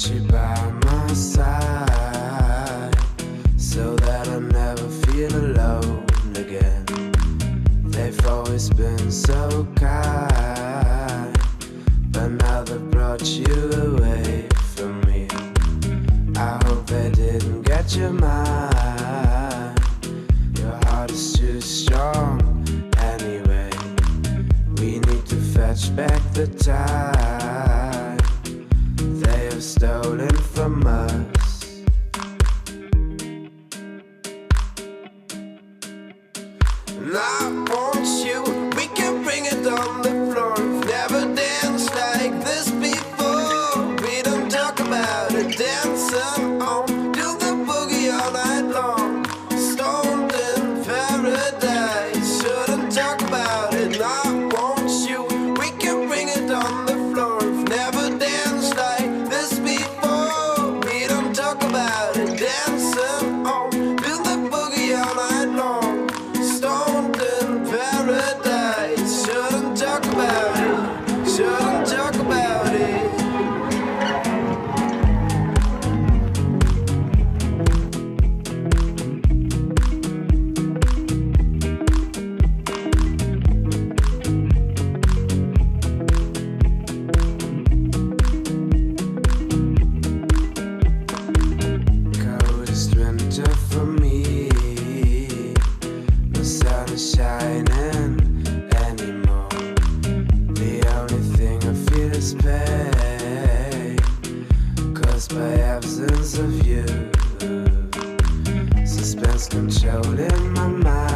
you by my side so that I never feel alone again. They've always been so kind, but now they've brought you away from me. I hope they didn't get your mind. Your heart is too strong anyway. We need to fetch back the time they have stolen from us. And I want you, we can bring it on the floor. We've never danced like this before. We don't talk about it, dancing on, do the boogie all night long. Stoned in paradise, shouldn't talk about it. And I want you, we can bring it on the floor. We've never danced like this before. We don't talk about it, dancing on, do the boogie all night long. Stoned in paradise, shouldn't talk about it, shouldn't talk about it. Coldest winter for me, no sun is shining anymore. The only thing I feel is pain, caused by absence of you. Suspense controlling my mind.